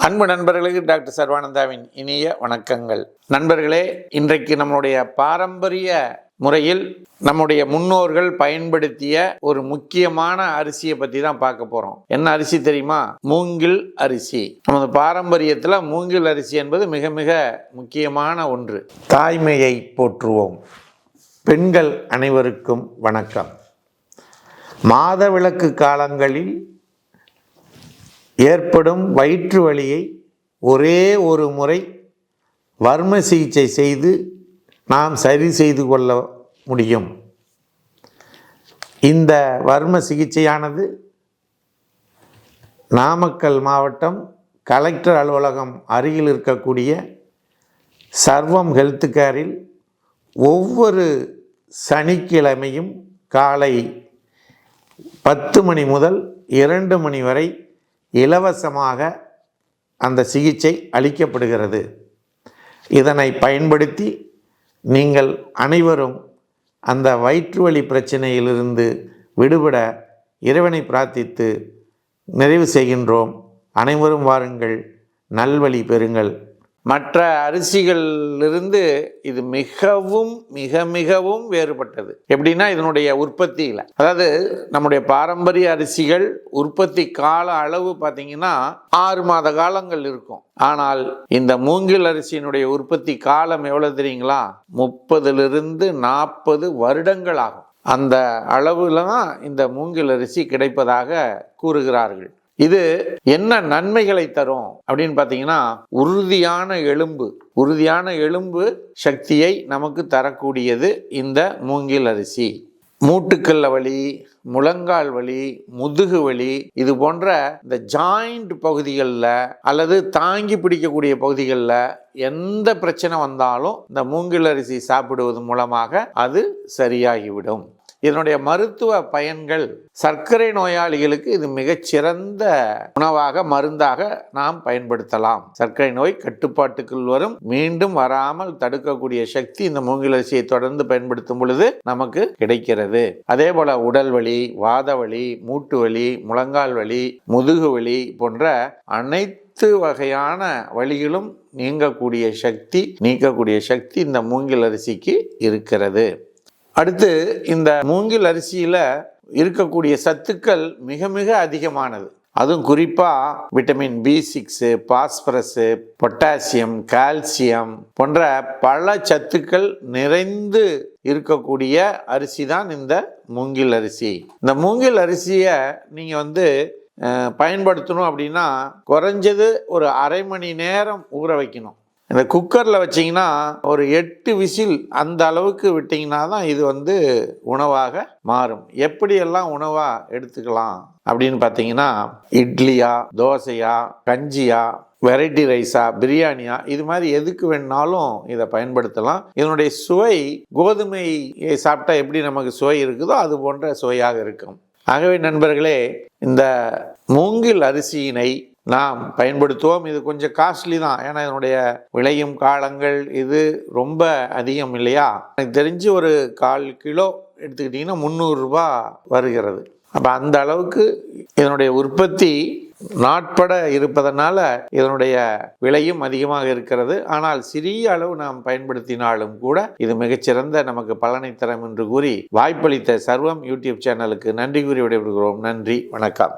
அன்பு நண்பர்களுக்கு டாக்டர் சர்வானந்தாவின் இனிய வணக்கங்கள். நண்பர்களே, இன்றைக்கு நம்முடைய பாரம்பரிய முறையில் நம்முடைய முன்னோர்கள் பயன்படுத்திய ஒரு முக்கியமான அரிசியை பற்றி தான் பார்க்க போகிறோம். என்ன அரிசி தெரியுமா? மூங்கில் அரிசி. நமது பாரம்பரியத்தில் மூங்கில் அரிசி என்பது மிக மிக முக்கியமான ஒன்று. தாய்மையை போற்றுவோம். பெண்கள் அனைவருக்கும் வணக்கம். மாதவிலக்கு காலங்களில் ஏற்படும் வயிற்று வலியை ஒரே ஒரு முறை வர்ம சிகிச்சை செய்து நாம் சரி செய்து கொள்ள முடியும். இந்த வர்ம சிகிச்சையானது நாமக்கல் மாவட்டம் கலெக்டர் அலுவலகம் அருகில் இருக்கக்கூடிய சர்வம் ஹெல்த் கேரில் ஒவ்வொரு சனிக்கிழமையும் காலை 10 மணி முதல் 2 மணி வரை இலவசமாக அந்த சிகிச்சை அளிக்கப்படுகிறது. இதனை பயன்படுத்தி நீங்கள் அனைவரும் அந்த வயிற்றுவலி பிரச்சனையிலிருந்து விடுபட இறைவனை பிரார்த்தித்து நிறைவு செய்கின்றோம். அனைவரும் வாருங்கள், நல்வழி பெறுங்கள். மற்ற அரிசிகளிலிருந்து இது மிகவும் மிகவும் வேறுபட்டது. எப்படின்னா, இதனுடைய உற்பத்தியில், அதாவது நம்முடைய பாரம்பரிய அரிசிகள் உற்பத்தி கால அளவு பார்த்தீங்கன்னா 6 மாத காலங்கள் இருக்கும். ஆனால் இந்த மூங்கில் அரிசியினுடைய உற்பத்தி காலம் எவ்வளவு தெரியுங்களா? 30 to 40 வருடங்கள் ஆகும். அந்த அளவுல தான் இந்த மூங்கில் அரிசி கிடைப்பதாக கூறுகிறார்கள். இது என்ன நன்மைகளை தரும் அப்படின்னு பார்த்தீங்கன்னா, உறுதியான எலும்பு சக்தியை நமக்கு தரக்கூடியது இந்த மூங்கில் அரிசி. மூட்டுக்கல்ல வலி, முழங்கால் வலி, முதுகு வலி, இது போன்ற இந்த ஜாயிண்ட் பகுதிகளில் அல்லது தாங்கி பிடிக்கக்கூடிய பகுதிகளில் எந்த பிரச்சனை வந்தாலும் இந்த மூங்கில் அரிசி சாப்பிடுவது மூலமாக அது சரியாகிவிடும். இதனுடைய மருத்துவ பயன்கள், சர்க்கரை நோயாளிகளுக்கு இது மிகச்சிறந்த உணவாக, மருந்தாக நாம் பயன்படுத்தலாம். சர்க்கரை நோய் கட்டுப்பாட்டுக்குள் வரும், மீண்டும் வராமல் தடுக்கக்கூடிய சக்தி இந்த மூங்கில் அரிசியை தொடர்ந்து பயன்படுத்தும் பொழுது நமக்கு கிடைக்கிறது. அதே போல உடல் வலி, வாத வலி, மூட்டு வலி, முழங்கால் வலி, முதுகு வலி போன்ற அனைத்து வகையான வலிகளும் நீக்கக்கூடிய சக்தி இந்த மூங்கில் அரிசிக்கு இருக்கிறது. அடுத்து, இந்த மூங்கில் அரிசியில் இருக்கக்கூடிய சத்துக்கள் மிக அதிகமானது. அதுவும் குறிப்பாக vitamin B6, phosphorus, potassium, calcium போன்ற பல சத்துக்கள் நிறைந்து இருக்கக்கூடிய அரிசி தான் இந்த மூங்கில் அரிசி. இந்த மூங்கில் அரிசியை நீங்கள் பயன்படுத்தணும் அப்படின்னா குறைஞ்சது ஒரு அரை மணி நேரம் ஊற வைக்கணும். இந்த குக்கரில் வச்சிங்கன்னா ஒரு 8 விசில் அந்த அளவுக்கு விட்டிங்கன்னா தான் இது உணவாக மாறும். எப்படியெல்லாம் உணவாக எடுத்துக்கலாம் அப்படின்னு பார்த்தீங்கன்னா, இட்லியா, தோசையா, கஞ்சியா, வெரைட்டி ரைஸா, பிரியாணியா, இது மாதிரி எதுக்கு வேணாலும் இதை பயன்படுத்தலாம். இதனுடைய சுவை கோதுமை சாப்பிட்டா எப்படி நமக்கு சுவை இருக்குதோ அது போன்ற சுவையாக இருக்கும். ஆகவே நண்பர்களே, இந்த மூங்கில் அரிசியினை நாம் பயன்படுத்துவோம். இது கொஞ்சம் காஸ்ட்லி தான், ஏன்னா இதனுடைய விளையும் காலங்கள் இது ரொம்ப அதிகம் இல்லையா? எனக்கு தெரிஞ்சு ஒரு 1/4 கிலோ எடுத்துக்கிட்டிங்கன்னா 300 ரூபாய் வருகிறது. அப்போ அந்த அளவுக்கு இதனுடைய உற்பத்தி நாட்பட இருப்பதனால இதனுடைய விலையும் அதிகமாக இருக்கிறது. ஆனால் சிறிய அளவு நாம் பயன்படுத்தினாலும் கூட இது மிகச்சிறந்த நமக்கு பலனை தரும் என்று கூறி வாய்ப்பளித்த சர்வம் யூடியூப் சேனலுக்கு நன்றி கூறி விடைபெறுகிறோம். நன்றி, வணக்கம்.